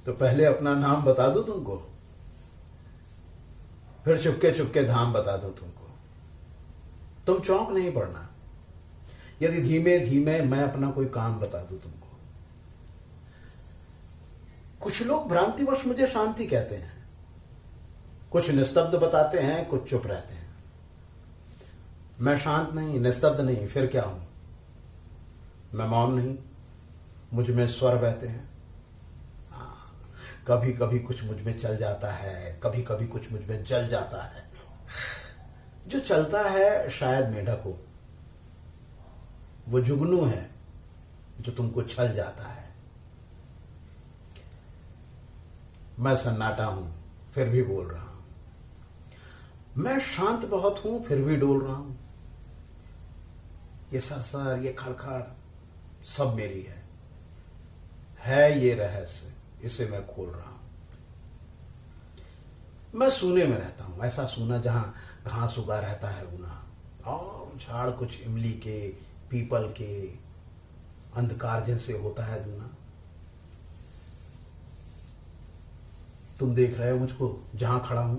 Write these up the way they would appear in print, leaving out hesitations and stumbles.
तो पहले अपना नाम बता दूं तुमको, फिर चुपके चुपके धाम बता दूं तुमको। तुम चौंक नहीं पड़ना यदि धीमे धीमे मैं अपना कोई काम बता दूं तुमको। कुछ लोग भ्रांतिवश मुझे शांति कहते हैं, कुछ निस्तब्ध बताते हैं, कुछ चुप रहते हैं। मैं शांत नहीं, निस्तब्ध नहीं, फिर क्या हूं? मैं मौन नहीं, मुझ में स्वर बहते हैं। कभी कभी कुछ मुझ में चल जाता है, कभी कभी कुछ मुझ में जल जाता है। जो चलता है शायद मेढक हो, वो जुगनू है जो तुमको छल जाता है। मैं सन्नाटा हूं फिर भी बोल रहा हूं। मैं शांत बहुत हूं फिर भी डोल रहा हूं। ये सरसर, ये खड़खड़ सब मेरी है ये रहस्य, इसे मैं खोल रहा हूं। मैं सूने में रहता हूं, ऐसा सूना जहां घास उगा रहता है ऊना, और झाड़ कुछ इमली के, पीपल के, अंधकार जिनसे होता है दूना। तुम देख रहे हो मुझको जहां खड़ा हूं,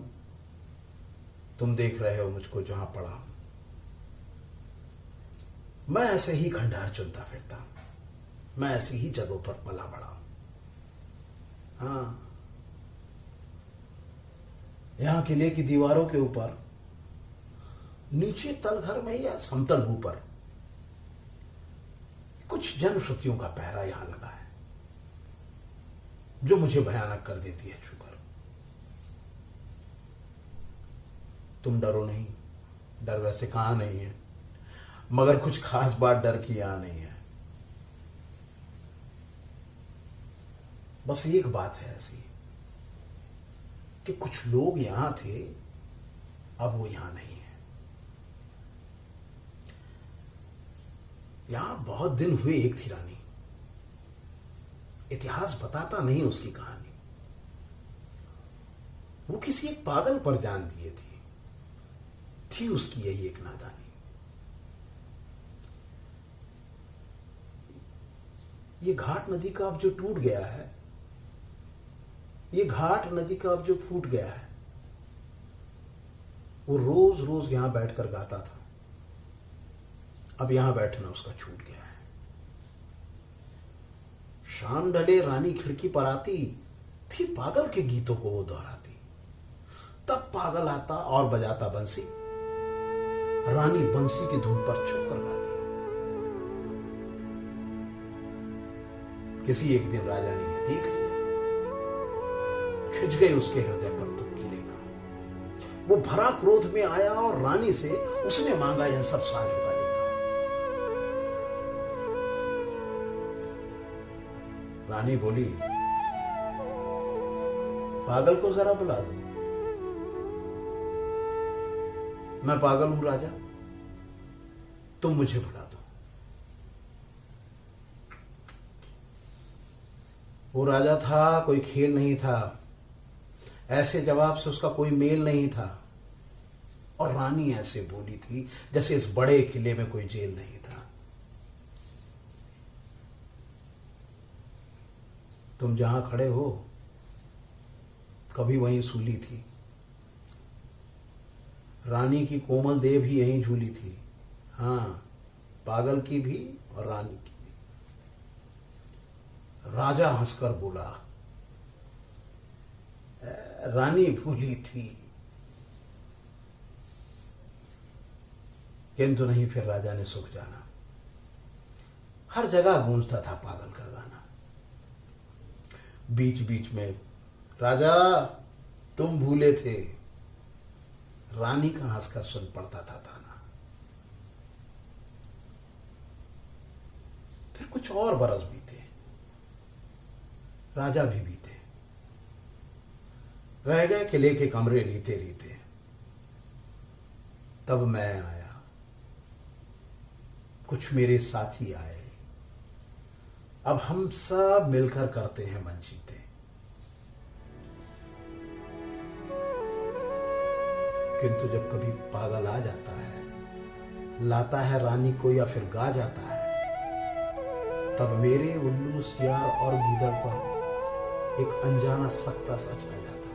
तुम देख रहे हो मुझको जहां पड़ा हूं। मैं ऐसे ही खंडहर चुनता फिरता हूं, मैं ऐसी ही जगहों पर पला बड़ा हूं। हाँ, यहां किले की दीवारों के ऊपर, नीचे तलघर में या समतल भू पर कुछ जनश्रुतियों का पहरा यहां लगा है जो मुझे भयानक कर देती है शुक्र। तुम डरो नहीं, डर वैसे कहां नहीं है, मगर कुछ खास बात डर की यहां नहीं है। बस एक बात है ऐसी कि कुछ लोग यहां थे, अब वो यहां नहीं है। यहां बहुत दिन हुए एक थी रानी, इतिहास बताता नहीं उसकी कहानी। वो किसी एक पागल पर जान दिए थी उसकी यही एक नादानी। ये घाट नदी का अब जो टूट गया है, ये घाट नदी का अब जो फूट गया है, वो रोज रोज यहां बैठकर गाता था, अब यहां बैठना उसका छूट गया है। शाम ढले रानी खिड़की पर आती थी, पागल के गीतों को वो दोहराती। तब पागल आता और बजाता बंसी, रानी बंसी की धुन पर छुप कर गाती। किसी एक दिन राजा ने यह देख लिया, खिंच गई उसके हृदय पर दुख की रेखा। वो भरा क्रोध में आया और रानी से उसने मांगा इन सब साझों का लेखा। रानी बोली, पागल को जरा बुला दो। मैं पागल हूं राजा, तुम मुझे बुला दो। वो राजा था, कोई खेल नहीं था, ऐसे जवाब से उसका कोई मेल नहीं था। और रानी ऐसे बोली थी जैसे इस बड़े किले में कोई जेल नहीं था। तुम जहां खड़े हो, कभी वहीं सूली थी। रानी की कोमल देह भी यहीं झूली थी। हाँ, पागल की भी और रानी की भी। राजा हंसकर बोला, रानी भूली थी। किंतु नहीं, फिर राजा ने सुख जाना। हर जगह गूंजता था पागल का गाना। बीच बीच में, राजा तुम भूले थे, रानी का हंसकर सुन पड़ता था ताना। फिर कुछ और बरस बीते, राजा भी बीते, रह गए किले के कमरे रीते रीते। तब मैं आया, कुछ मेरे साथी आए, अब हम सब मिलकर करते हैं मनचीते। किंतु जब कभी पागल आ जाता है, लाता है रानी को या फिर गा जाता है, तब मेरे उल्लू, सियार और गीदड़ पर एक अनजाना सख्ता सा छा जाता